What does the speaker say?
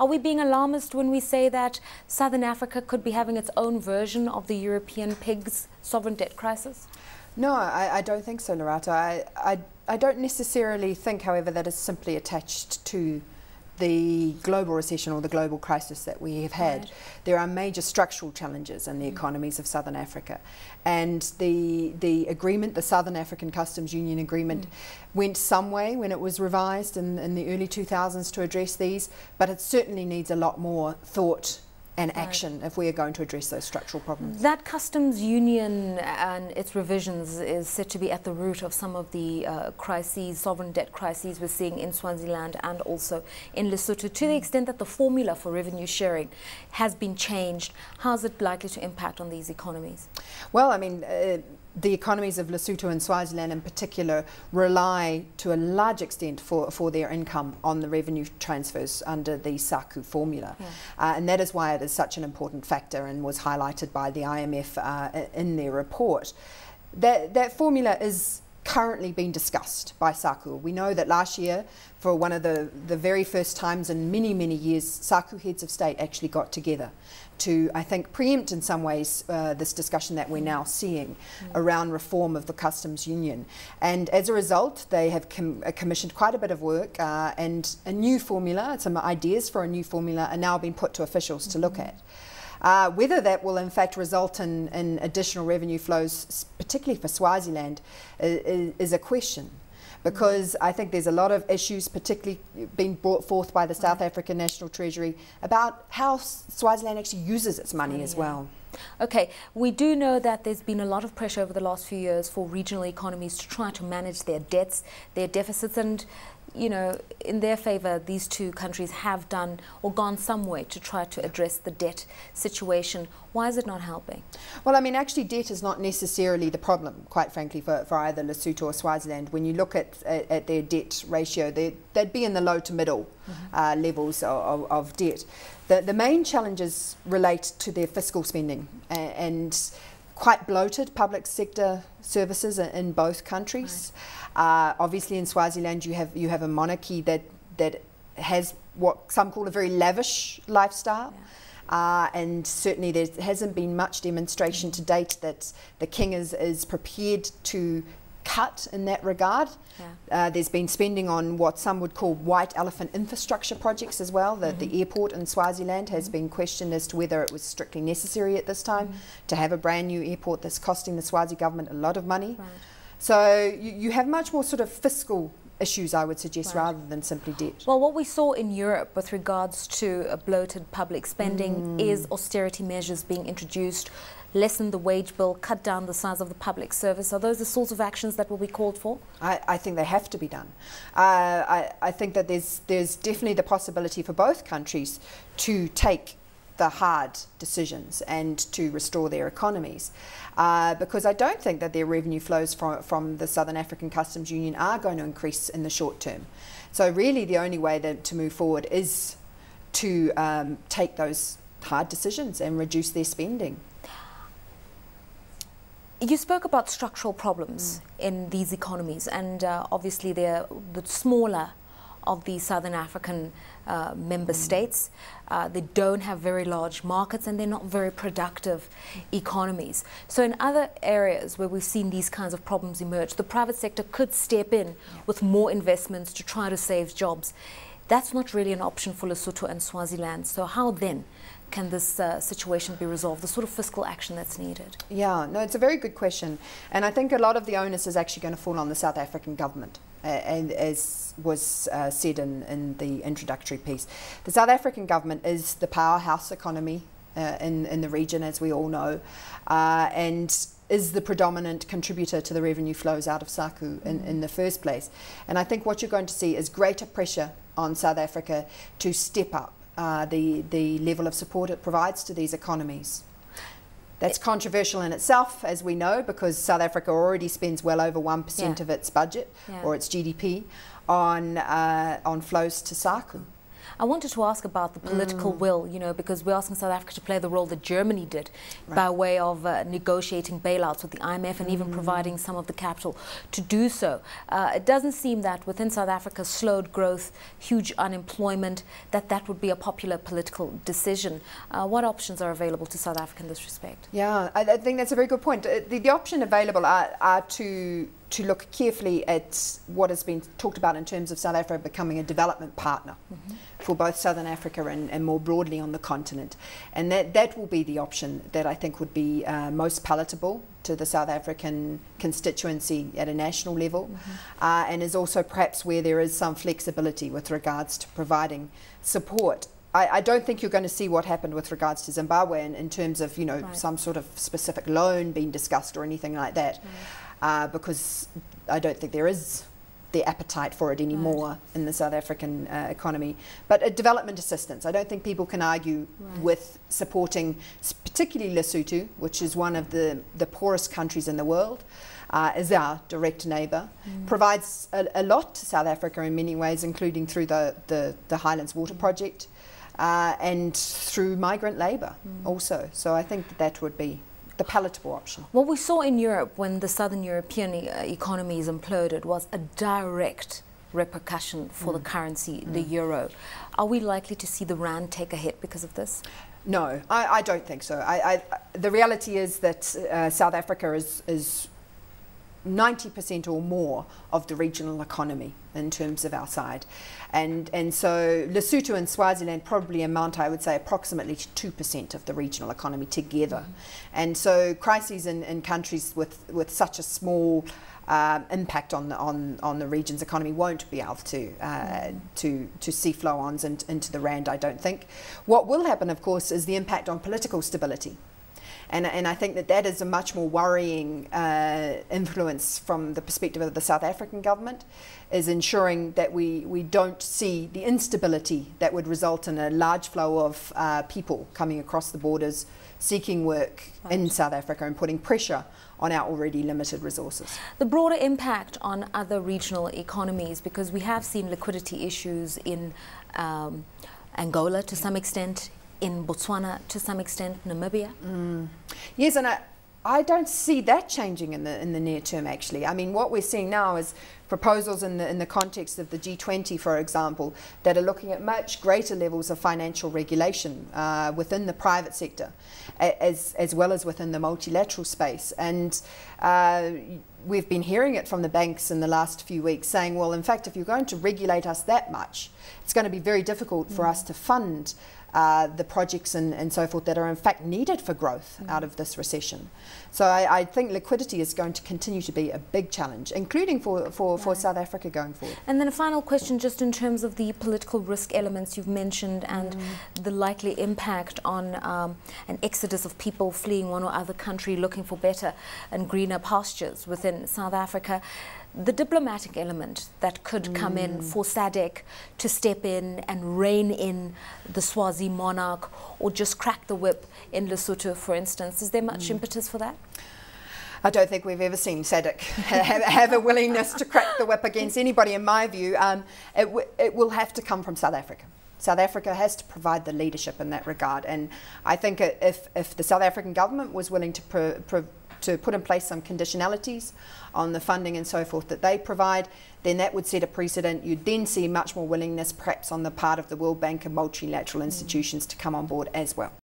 Are we being alarmist when we say that Southern Africa could be having its own version of the European PIIGs sovereign debt crisis? No, I don't think so, Lerato. I don't necessarily think, however, that it's simply attached to the global recession or the global crisis that we have had. Right. There are major structural challenges in the economies of Southern Africa, and the agreement, the Southern African Customs Union agreement, went some way when it was revised in the early 2000s to address these, but it certainly needs a lot more thought and action if we are going to address those structural problems. That customs union and its revisions is said to be at the root of some of the crises, sovereign debt crises we're seeing in Swaziland and also in Lesotho. To the extent that the formula for revenue sharing has been changed, how is it likely to impact on these economies? Well, I mean, the economies of Lesotho and Swaziland in particular rely to a large extent for their income on the revenue transfers under the SACU formula. And that is why it is such an important factor and was highlighted by the IMF in their report. That formula is currently being discussed by SACU. We know that last year, for one of the very first times in many, many years, SACU heads of state actually got together to, I think, preempt in some ways this discussion that we're now seeing around reform of the customs union. And as a result, they have commissioned quite a bit of work and a new formula, some ideas for a new formula are now being put to officials to look at. Whether that will in fact result in additional revenue flows, particularly for Swaziland, is a question. Because I think there's a lot of issues, particularly being brought forth by the South African National Treasury, about how Swaziland actually uses its money as well. Okay, we do know that there's been a lot of pressure over the last few years for regional economies to try to manage their debts, their deficits, and you know, in their favor, these two countries have done or gone some way to try to address the debt situation. Why is it not helping? Well, I mean, actually debt is not necessarily the problem, quite frankly, for either Lesotho or Swaziland. When you look at their debt ratio, they'd be in the low to middle levels of debt. The main challenges relate to their fiscal spending and quite bloated public sector services in both countries. Obviously in Swaziland you have a monarchy that has what some call a very lavish lifestyle. And certainly there hasn't been much demonstration to date that the king is prepared to cut in that regard. There's been spending on what some would call white elephant infrastructure projects as well. The airport in Swaziland has been questioned as to whether it was strictly necessary at this time to have a brand new airport that's costing the Swazi government a lot of money. So you have much more sort of fiscal issues, I would suggest, rather than simply debt. Well, what we saw in Europe with regards to a bloated public spending is austerity measures being introduced, lessen the wage bill, cut down the size of the public service. Are those the sorts of actions that will be called for? I think they have to be done. I think that there's definitely the possibility for both countries to take the hard decisions and to restore their economies, because I don't think that their revenue flows from the Southern African Customs Union are going to increase in the short term. So really the only way to move forward is to take those hard decisions and reduce their spending. You spoke about structural problems in these economies, and obviously they're the smaller of the Southern African member states. They don't have very large markets and they're not very productive economies. So in other areas where we've seen these kinds of problems emerge, the private sector could step in with more investments to try to save jobs. That's not really an option for Lesotho and Swaziland. So how then can this situation be resolved, the sort of fiscal action that's needed? Yeah, no, it's a very good question. And I think a lot of the onus is actually going to fall on the South African government, and as was said in the introductory piece. The South African government is the powerhouse economy in the region, as we all know, and is the predominant contributor to the revenue flows out of SACU in the first place. And I think what you're going to see is greater pressure on South Africa to step up the level of support it provides to these economies. That's controversial in itself, as we know, because South Africa already spends well over 1% of its budget or its GDP on flows to SACU. I wanted to ask about the political will, you know, because we're asking South Africa to play the role that Germany did by way of negotiating bailouts with the IMF and even providing some of the capital to do so. It doesn't seem that within South Africa, slowed growth, huge unemployment, that would be a popular political decision. What options are available to South Africa in this respect? Yeah, I think that's a very good point. The option available are to look carefully at what has been talked about in terms of South Africa becoming a development partner for both Southern Africa and more broadly on the continent. And that will be the option that I think would be most palatable to the South African constituency at a national level, and is also perhaps where there is some flexibility with regards to providing support. I don't think you're going to see what happened with regards to Zimbabwe in terms of, you know, some sort of specific loan being discussed or anything like that. Because I don't think there is the appetite for it anymore in the South African economy. But development assistance, I don't think people can argue with supporting particularly Lesotho, which is one of the poorest countries in the world, is our direct neighbour, provides a lot to South Africa in many ways, including through the Highlands Water Project and through migrant labour also. So I think that would be the palatable option. What we saw in Europe when the southern European economies imploded was a direct repercussion for the currency, the euro. Are we likely to see the rand take a hit because of this? No, I don't think so. The reality is that South Africa is 90% or more of the regional economy in terms of our side. And so Lesotho and Swaziland probably amount, I would say, approximately to 2% of the regional economy together. And so crises in countries with such a small impact on the region's economy won't be able to see flow-ons into the rand, I don't think. What will happen, of course, is the impact on political stability. And I think that is a much more worrying influence from the perspective of the South African government, is ensuring that we don't see the instability that would result in a large flow of people coming across the borders, seeking work in South Africa and putting pressure on our already limited resources. The broader impact on other regional economies, because we have seen liquidity issues in Angola to some extent, in Botswana to some extent, Namibia. Yes, and I don't see that changing in the near term, actually. I mean, what we're seeing now is proposals in the context of the G20, for example, that are looking at much greater levels of financial regulation within the private sector, as well as within the multilateral space. And we've been hearing it from the banks in the last few weeks saying, well, in fact, if you're going to regulate us that much, it's going to be very difficult for us to fund the projects and so forth that are in fact needed for growth out of this recession. So I think liquidity is going to continue to be a big challenge, including for South Africa going forward. And then a final question, just in terms of the political risk elements you've mentioned and the likely impact on an exodus of people fleeing one or other country looking for better and greener pastures within South Africa. The diplomatic element that could come in for SADC to step in and rein in the Swazi monarch, or just crack the whip in Lesotho, for instance. Is there much impetus for that? I don't think we've ever seen SADC have a willingness to crack the whip against anybody, in my view. It will have to come from South Africa. South Africa has to provide the leadership in that regard. And I think if the South African government was willing to put in place some conditionalities on the funding and so forth that they provide, then that would set a precedent. You'd then see much more willingness perhaps on the part of the World Bank and multilateral institutions to come on board as well.